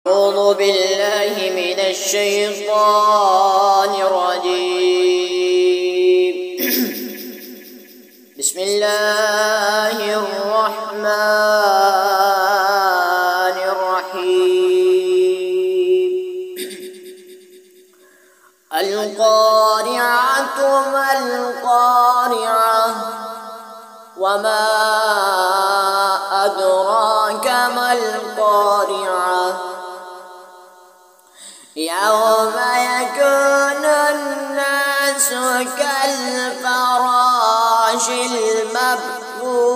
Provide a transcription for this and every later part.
أعوذ بالله من الشيطان الرجيم. بسم الله الرحمن الرحيم. القارعة ما القارعة وما أدراك ما القارعة يوم يكون الناس كالفراش المبثوث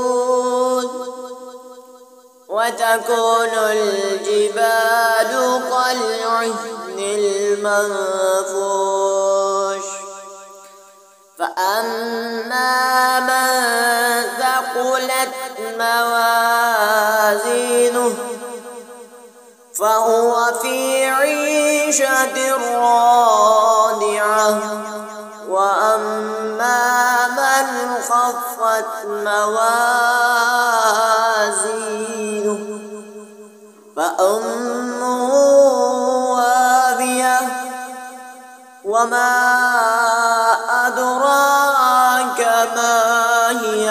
وتكون الجبال كالعهن المنفوش فأما من ثقلت موازينه فهو في عيشة راضية وأما من خفت موازينه فأمه هاوية وما أدراك ما هي